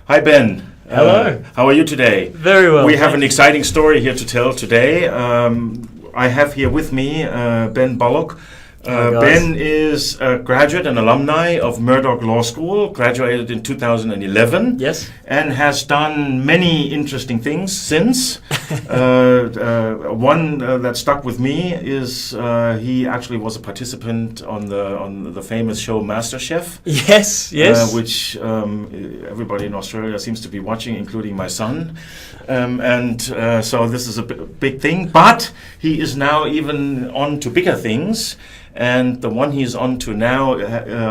Hi, Ben. Hello. How are you today? Very well. We have an exciting story here to tell today. I have here with me Ben Bullock. Ben is a graduate and alumni of Murdoch Law School, graduated in 2011. Yes. And has done many interesting things since. One that stuck with me is he actually was a participant on the famous show MasterChef. Yes, yes. Which everybody in Australia seems to be watching, including my son. So this is a big thing. But he is now even on to bigger things. And the one he's on to now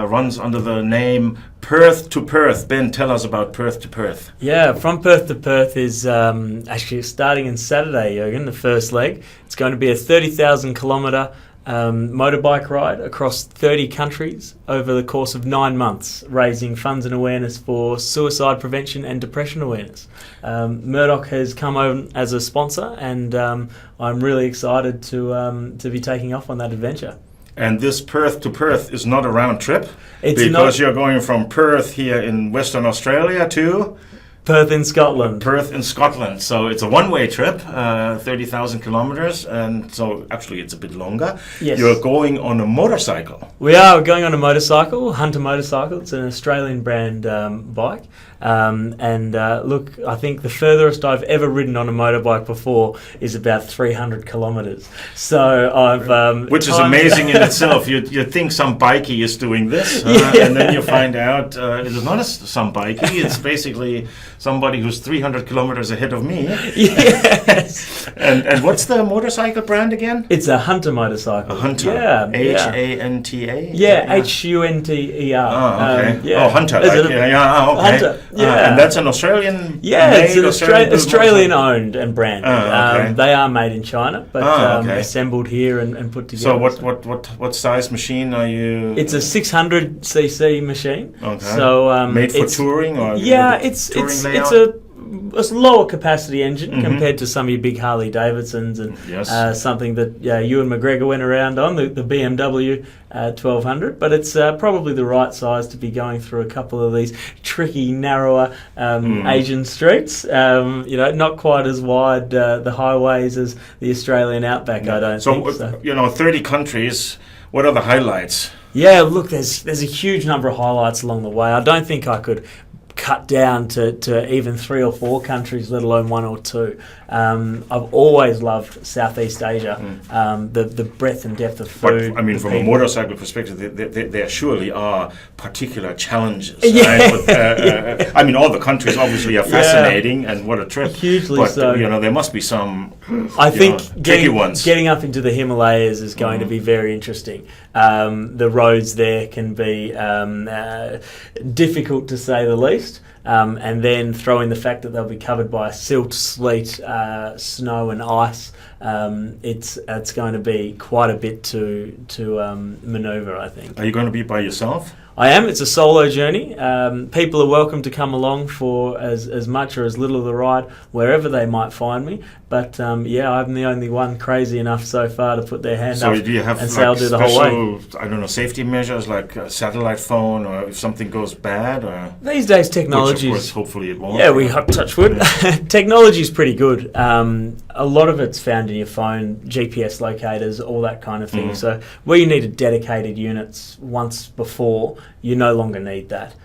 runs under the name Perth to Perth. Ben, tell us about Perth to Perth. Yeah, From Perth to Perth is actually starting on Saturday, Jürgen, the first leg. It's going to be a 30,000 kilometre motorbike ride across 30 countries over the course of 9 months, raising funds and awareness for suicide prevention and depression awareness. Murdoch has come on as a sponsor, and I'm really excited to be taking off on that adventure. And this Perth to Perth is not a round trip, because you're going from Perth here in Western Australia to Perth in Scotland. Perth in Scotland. So it's a one-way trip, 30,000 kilometers, and so actually it's a bit longer. Yes. You're going on a motorcycle. We're going on a motorcycle, Hunter motorcycle. It's an Australian brand bike. Look, I think the furthest I've ever ridden on a motorbike before is about 300 kilometres. So I've... Which is amazing in itself. You think some bikie is doing this, and then you find out it's not some bikie. It's basically somebody who's 300 kilometres ahead of me. Yes. and what's the motorcycle brand again? It's a Hunter motorcycle. A Hunter. Yeah. H-A-N-T-A? Yeah, H-U-N-T-E-R. Oh, Hunter. Okay. Hunter. Yeah. And that's an Australian it's an Australian owned and branded. Okay. They are made in China, but assembled here and put together. So what size machine are you? It's a 600cc machine. Okay. So made for touring, or it's a lower capacity engine compared to some of your big Harley Davidsons and something that Ewan McGregor went around on, the BMW 1200, but it's probably the right size to be going through a couple of these tricky, narrower Asian streets. Not quite as wide the highways as the Australian outback, I don't think. So 30 countries, what are the highlights? Yeah, look, there's a huge number of highlights along the way. I don't think I could cut down to even 3 or 4 countries, let alone 1 or 2. I've always loved Southeast Asia, the breadth and depth of food. But, I mean, from a motorcycle perspective, there surely are particular challenges. Yeah. Right? I mean, all the countries obviously are fascinating, and what a trip. Hugely but, so. There must be some tricky ones. Getting up into the Himalayas is going to be very interesting. The roads there can be difficult, to say the least. And then throw in the fact that they'll be covered by silt, sleet, snow and ice. It's going to be quite a bit to manoeuvre, I think. Are you going to be by yourself? I am. It's a solo journey. People are welcome to come along for as much or as little of the ride, wherever they might find me. But I'm the only one crazy enough so far to put their hand up do you have and say I'll do the whole way. I don't know, safety measures like a satellite phone, or if something goes bad? Or these days, technology. Which of course, hopefully it won't. Yeah, we hope, touch wood. Technology is pretty good. A lot of it's found in your phone, GPS locators, all that kind of thing. So where you needed dedicated units once before, you no longer need that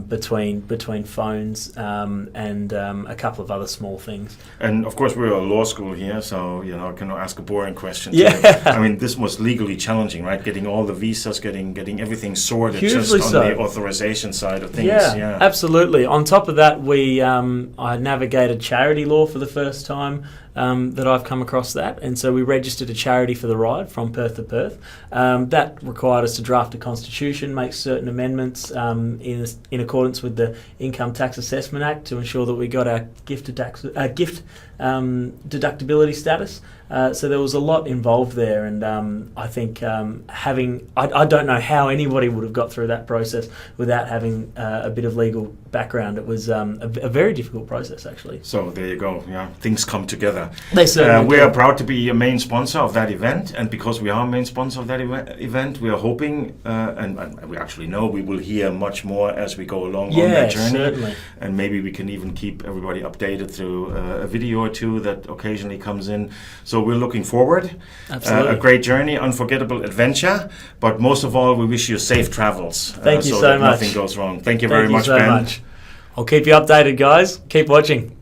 between phones and a couple of other small things. And of course, we're a law school here, so I can ask a boring question. Yeah. I mean, this was legally challenging, right? Getting all the visas, getting everything sorted, Hugely just on the authorization side of things. Yeah, absolutely. On top of that, I navigated charity law for the first time. That I've come across that, and so we registered a charity for the ride from Perth to Perth. That required us to draft a constitution, make certain amendments in accordance with the Income Tax Assessment Act to ensure that we got our gift deductibility status. So there was a lot involved there, and I think I don't know how anybody would have got through that process without having a bit of legal background. It was a very difficult process, actually. So there you go. Yeah, things come together. They certainly we do. are proud to be a main sponsor of that event, and because we are a main sponsor of that event, we are hoping, and we actually know we will hear much more as we go along on that journey. Certainly. And maybe we can even keep everybody updated through a video or two that occasionally comes in. So we're looking forward. Absolutely. A great journey, unforgettable adventure, but most of all, we wish you safe travels. Thank you so that much. Nothing goes wrong. Thank you very much, so Ben. much. I'll keep you updated, guys. Keep watching.